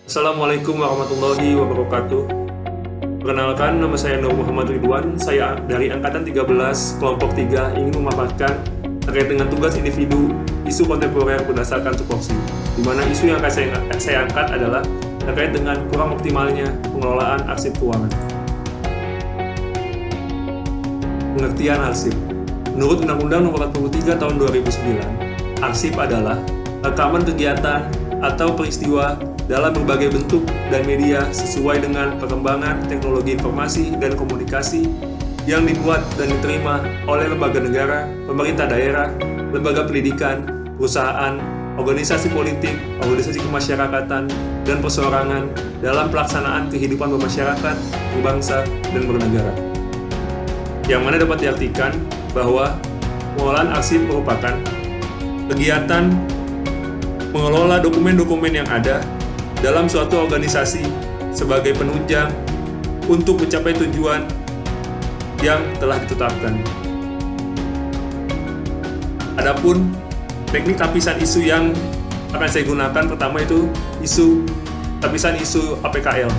Assalamualaikum warahmatullahi wabarakatuh. Perkenalkan, nama saya Nur Muhammad Ridwan. Saya dari Angkatan 13, Kelompok 3, ingin memaparkan terkait dengan tugas individu isu kontemporer berdasarkan tupoksi, di mana isu yang akan saya angkat adalah terkait dengan kurang optimalnya pengelolaan arsip keuangan. Pengertian arsip. Menurut Undang-Undang Nomor 43 Tahun 2009, arsip adalah rekaman kegiatan atau peristiwa dalam berbagai bentuk dan media sesuai dengan perkembangan teknologi informasi dan komunikasi yang dibuat dan diterima oleh lembaga negara, pemerintah daerah, lembaga pendidikan, perusahaan, organisasi politik, organisasi kemasyarakatan, dan perseorangan dalam pelaksanaan kehidupan bermasyarakat, berbangsa, dan bernegara. Yang mana dapat diartikan bahwa pengelolaan arsip merupakan kegiatan mengelola dokumen-dokumen yang ada dalam suatu organisasi sebagai penunjang untuk mencapai tujuan yang telah ditetapkan. Adapun teknik tapisan isu yang akan saya gunakan pertama itu tapisan isu APKL,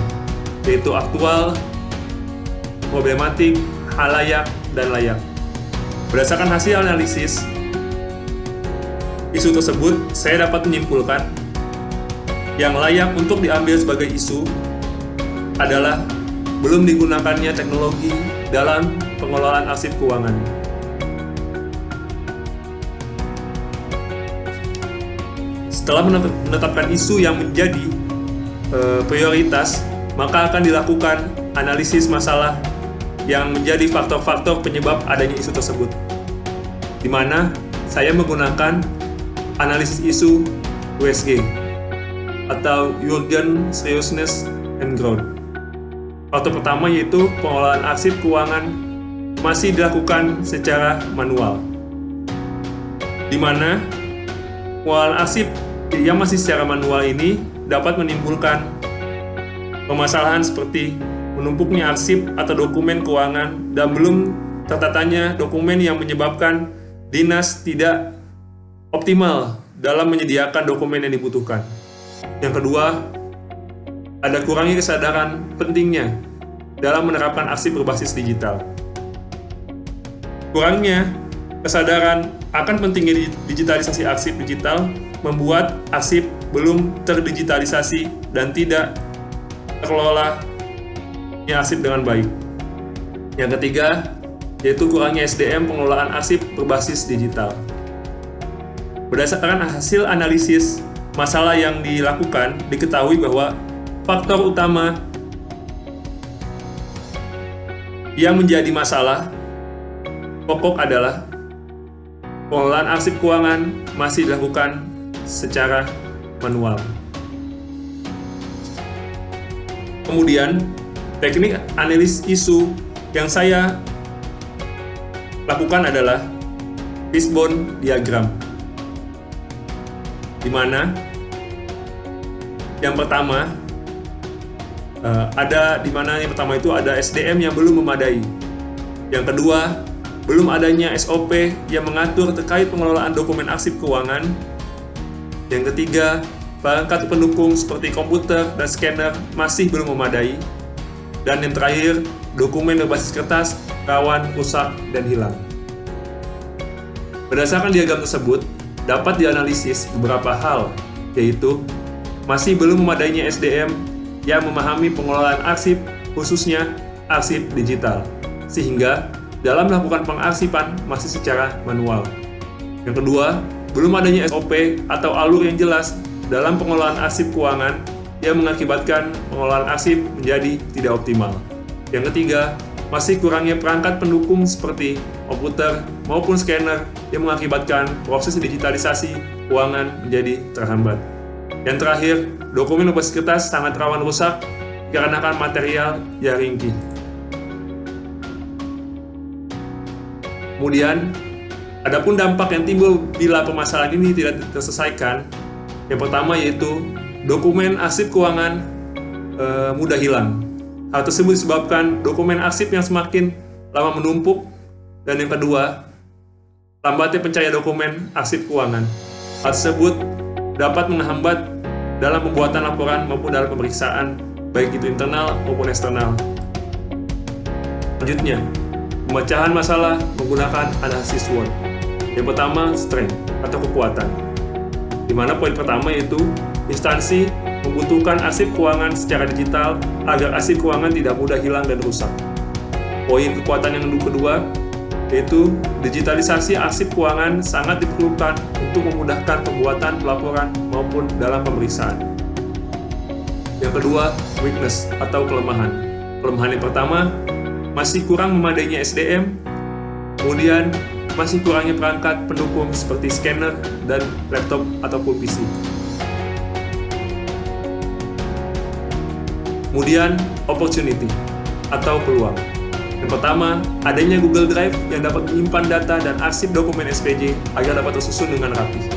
yaitu aktual, problematik, halayak, dan layak. Berdasarkan hasil analisis isu tersebut, saya dapat menyimpulkan yang layak untuk diambil sebagai isu adalah belum digunakannya teknologi dalam pengelolaan arsip keuangan. Setelah menetapkan isu yang menjadi prioritas, maka akan dilakukan analisis masalah yang menjadi faktor-faktor penyebab adanya isu tersebut, di mana saya menggunakan analisis isu USG atau Urgent Seriousness and Growth. Faktor pertama yaitu pengelolaan arsip keuangan masih dilakukan secara manual, di mana pengelolaan arsip yang masih secara manual ini dapat menimbulkan permasalahan seperti menumpuknya arsip atau dokumen keuangan dan belum tertatanya dokumen yang menyebabkan dinas tidak optimal dalam menyediakan dokumen yang dibutuhkan. Yang kedua, ada kurangnya kesadaran pentingnya dalam menerapkan arsip berbasis digital. Kurangnya kesadaran akan pentingnya digitalisasi arsip digital membuat arsip belum terdigitalisasi dan tidak terkelola arsip dengan baik. Yang ketiga, yaitu kurangnya SDM pengelolaan arsip berbasis digital. Berdasarkan hasil analisis masalah yang dilakukan, diketahui bahwa faktor utama yang menjadi masalah pokok adalah pengelolaan arsip keuangan masih dilakukan secara manual. Kemudian, teknik analisis isu yang saya lakukan adalah fishbone diagram, di mana yang pertama itu ada SDM yang belum memadai. Yang kedua, belum adanya SOP yang mengatur terkait pengelolaan dokumen arsip keuangan. Yang ketiga, perangkat pendukung seperti komputer dan scanner masih belum memadai. Dan yang terakhir, dokumen berbasis kertas rawan rusak dan hilang. Berdasarkan diagram tersebut, dapat dianalisis beberapa hal, yaitu masih belum memadainya SDM yang memahami pengelolaan arsip, khususnya arsip digital, sehingga dalam melakukan pengarsipan masih secara manual. Yang kedua, belum adanya SOP atau alur yang jelas dalam pengelolaan arsip keuangan yang mengakibatkan pengelolaan arsip menjadi tidak optimal. Yang ketiga, masih kurangnya perangkat pendukung seperti komputer maupun scanner yang mengakibatkan proses digitalisasi keuangan menjadi terhambat. Yang terakhir, dokumen berbasis kertas sangat rawan rusak dikarenakan material yang ringkih. Kemudian, adapun dampak yang timbul bila permasalahan ini tidak terselesaikan, yang pertama yaitu dokumen arsip keuangan mudah hilang. Hal tersebut disebabkan dokumen arsip yang semakin lama menumpuk, dan yang kedua, lambatnya pencarian dokumen arsip keuangan. Hal tersebut dapat menghambat dalam pembuatan laporan maupun dalam pemeriksaan, baik itu internal maupun eksternal. Selanjutnya, pemecahan masalah menggunakan analisis SWOT. Yang pertama, strength atau kekuatan. Di mana poin pertama yaitu instansi membutuhkan arsip keuangan secara digital agar arsip keuangan tidak mudah hilang dan rusak. Poin kekuatan yang kedua yaitu digitalisasi arsip keuangan sangat diperlukan untuk memudahkan pembuatan pelaporan maupun dalam pemeriksaan. Yang kedua, weakness atau kelemahan. Kelemahan yang pertama, masih kurang memadainya SDM, kemudian masih kurangnya perangkat pendukung seperti scanner dan laptop ataupun PC. Kemudian, opportunity atau peluang. Yang pertama, adanya Google Drive yang dapat menyimpan data dan arsip dokumen SPJ agar dapat tersusun dengan rapi.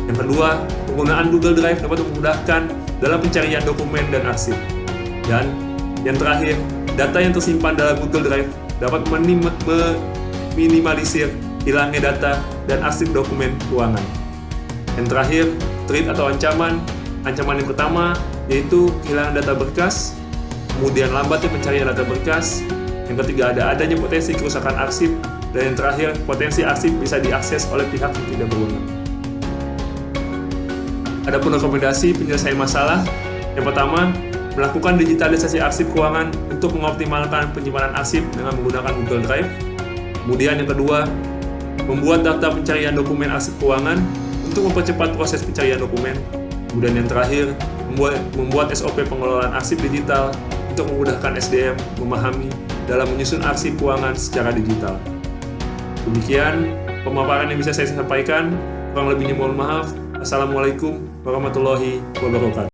Yang kedua, penggunaan Google Drive dapat memudahkan dalam pencarian dokumen dan arsip. Dan yang terakhir, data yang tersimpan dalam Google Drive dapat meminimalisir hilangnya data dan arsip dokumen keuangan. Yang terakhir, threat atau ancaman. Ancaman yang pertama yaitu kehilangan data berkas, kemudian lambatnya pencarian data berkas. Yang ketiga, adanya potensi kerusakan arsip, dan yang terakhir, potensi arsip bisa diakses oleh pihak yang tidak berwenang. Adapun rekomendasi penyelesaian masalah, yang pertama, melakukan digitalisasi arsip keuangan untuk mengoptimalkan penyimpanan arsip dengan menggunakan Google Drive. Kemudian yang kedua, membuat daftar pencarian dokumen arsip keuangan untuk mempercepat proses pencarian dokumen. Kemudian yang terakhir, membuat SOP pengelolaan arsip digital untuk memudahkan SDM memahami dalam menyusun arsip keuangan secara digital. Demikian pemaparan yang bisa saya sampaikan. Kurang lebihnya mohon maaf. Assalamualaikum warahmatullahi wabarakatuh.